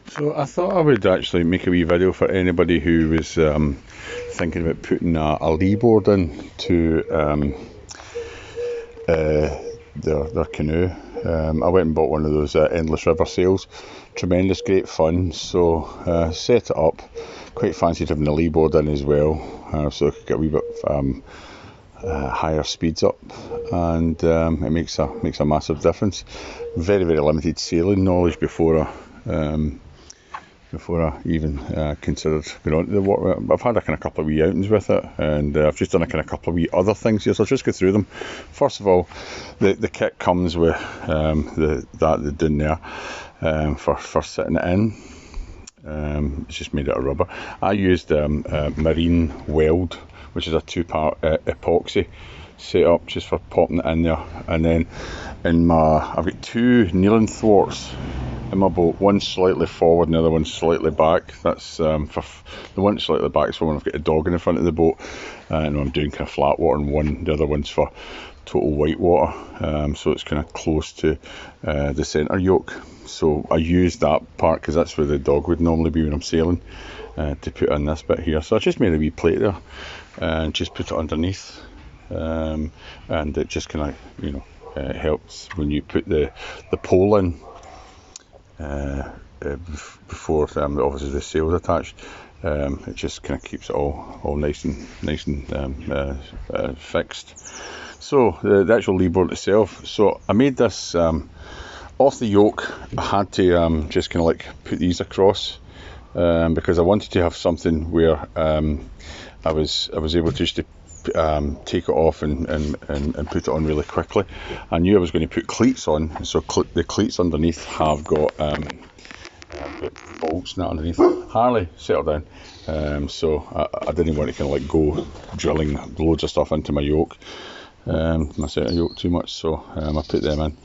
So I thought I would actually make a wee video for anybody who was thinking about putting a Leeboard in to their canoe. I went and bought one of those endless river sails. Tremendous, great fun. So set it up. Quite fancied having a Leeboard in as well, so I could get a wee bit higher speeds up, and it makes a massive difference. Very limited sailing knowledge before I even considered going on to the water. I've had a kind of couple of wee outings with it, and I've just done a kind of couple of wee other things here, so I'll just go through them. First of all, the kit comes with that they're doing there for sitting it in. It's just made out of rubber. I used marine weld, which is a 2-part epoxy setup just for popping it in there. And then I've got 2 kneeling thwarts in my boat, one slightly forward and the other one slightly back. That's for the one slightly back is for when I've got a dog in the front of the boat, and I'm doing kind of flat water, and the other one's for total white water, so it's kind of close to the centre yoke. So I use that part because that's where the dog would normally be when I'm sailing, to put in this bit here. So I just made a wee plate there and just put it underneath, and it just kind of helps when you put the pole in before obviously the sail's attached. It just kind of keeps it all nice and fixed. So the actual Leeboard itself, so I made this off the yoke. I had to just kind of like put these across, because I wanted to have something where I was able to just take it off and put it on really quickly. I knew I was going to put cleats on, so the cleats underneath have got bolts now underneath. Harley, settle down. So I didn't want to kind of like go drilling loads of stuff into my yoke, my centre yoke too much, so I put them in.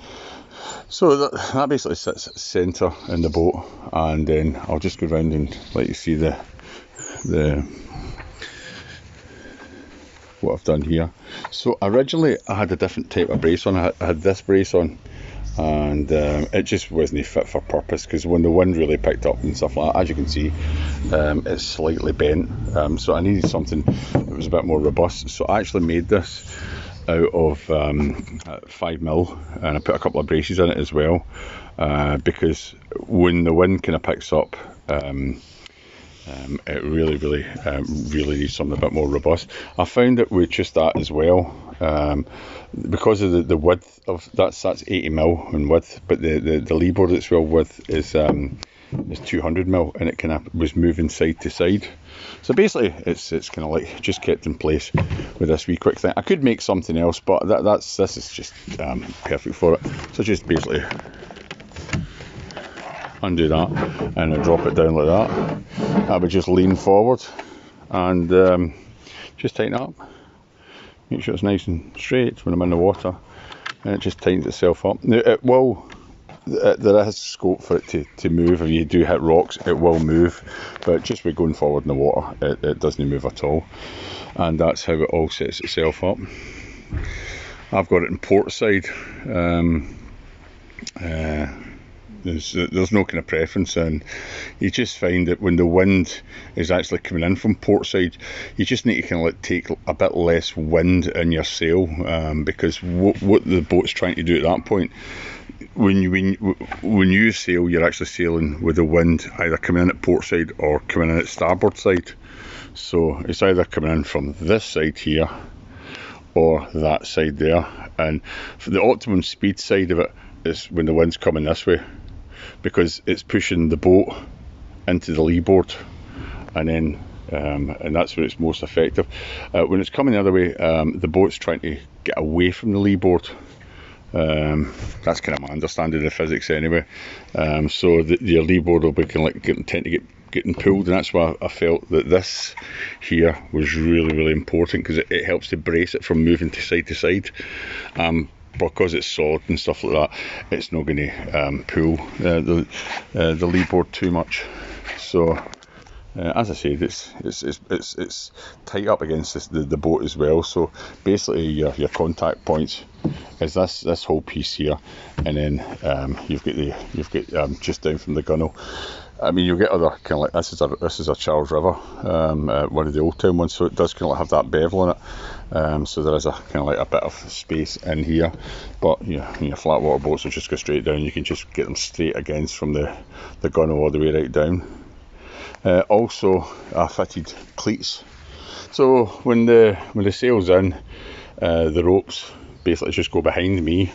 So that basically sits centre in the boat, and then I'll just go round and let you see the what I've done here. So originally I had a different type of brace on. I had this brace on, and it just wasn't fit for purpose, because when the wind really picked up and stuff like that, as you can see, it's slightly bent, so I needed something that was a bit more robust. So I actually made this out of 5mm, and I put a couple of braces in it as well, because when the wind kind of picks up, it really needs something a bit more robust. I found that with just that as well, because of the width of that's 80mm in width, but the Leeboard itself width is 200mm, and it kind of was moving side to side. So basically it's kind of like just kept in place with this wee quick thing. I could make something else, but this is just perfect for it. So just basically undo that and I drop it down like that. I would just lean forward and just tighten it up. Make sure it's nice and straight when I'm in the water, and it just tightens itself up. Now it will, there is scope for it to move. If you do hit rocks, it will move, but just with going forward in the water, it doesn't move at all. And that's how it all sets itself up. I've got it in port side. There's no kind of preference, and you just find that when the wind is actually coming in from port side, you just need to kind of like take a bit less wind in your sail, because what the boat's trying to do at that point, when you sail, you're actually sailing with the wind either coming in at port side or coming in at starboard side. So it's either coming in from this side here or that side there, and for the optimum speed side of it is when the wind's coming this way, because it's pushing the boat into the Leeboard, and then and that's where it's most effective. When it's coming the other way, the boat's trying to get away from the Leeboard. That's kind of my understanding of the physics anyway. So your Leeboard will be kind of like tend to getting pulled, and that's why I felt that this here was really important, because it helps to brace it from moving to side. Because it's solid and stuff like that, it's not going to pull the Leeboard too much. So As I said, it's tight up against the boat as well. So basically, your contact points is this whole piece here, and then you've got just down from the gunnel. I mean, you'll get other kind of like this is a Charles River, one of the old town ones, so it does kind of like have that bevel in it. So there is a kind of like a bit of space in here, but your flat water boats will just go straight down. You can just get them straight against from the gunnel all the way right down. Also, I fitted cleats. So when the sail's in, the ropes basically just go behind me,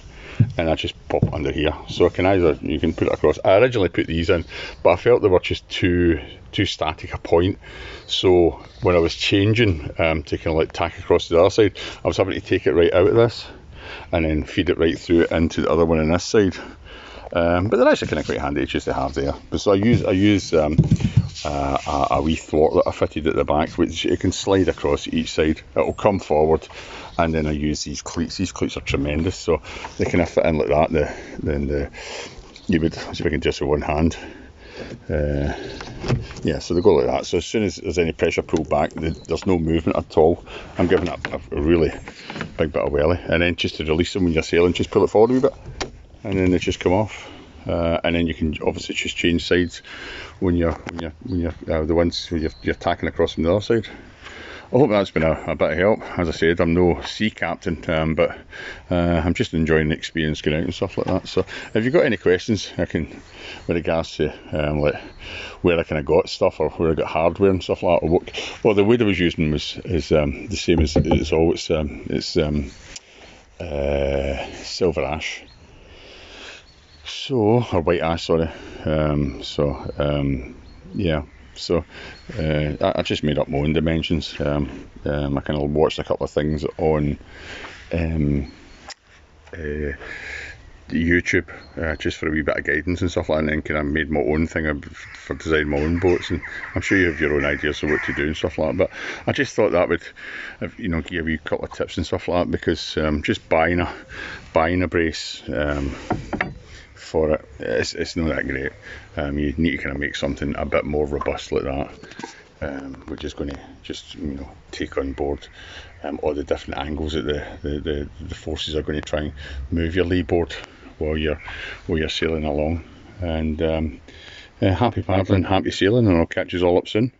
and I just pop under here. So you can put it across. I originally put these in, but I felt they were just too static a point. So when I was changing to kind of like tack across to the other side, I was having to take it right out of this and then feed it right through into the other one on this side. But they're actually kind of quite handy just to have there. But so I use a wee thwart that I fitted at the back, which it can slide across each side. It'll come forward, and then I use these cleats. These cleats are tremendous, so they kind of fit in like that. You would see if I can just with one hand. Yeah, so they go like that. So as soon as there's any pressure pulled back, there's no movement at all. I'm giving it a really big bit of welly, and then just to release them when you're sailing, just pull it forward a wee bit, and then they just come off. And then you can obviously just change sides when you're tacking across from the other side. I hope that's been a bit of help. As I said, I'm no sea captain, but I'm just enjoying the experience going out and stuff like that. So if you've got any questions, with regards to like where I kind of got stuff or where I got hardware and stuff like that, well, the wood I was using is the same as it's always. It's silver ash. So, or white ash, sorry. Yeah. So I just made up my own dimensions. I kind of watched a couple of things on YouTube just for a wee bit of guidance and stuff like that, and then kind of made my own thing for designing my own boats. And I'm sure you have your own ideas of what to do and stuff like that, but I just thought that would give you a couple of tips and stuff like that, because just buying a brace for it, it's not that great. You need to kind of make something a bit more robust like that, which is going to take on board all the different angles that the forces are going to try and move your leeboard while you're sailing along. And happy paddling, happy sailing, and I'll catch you all up soon.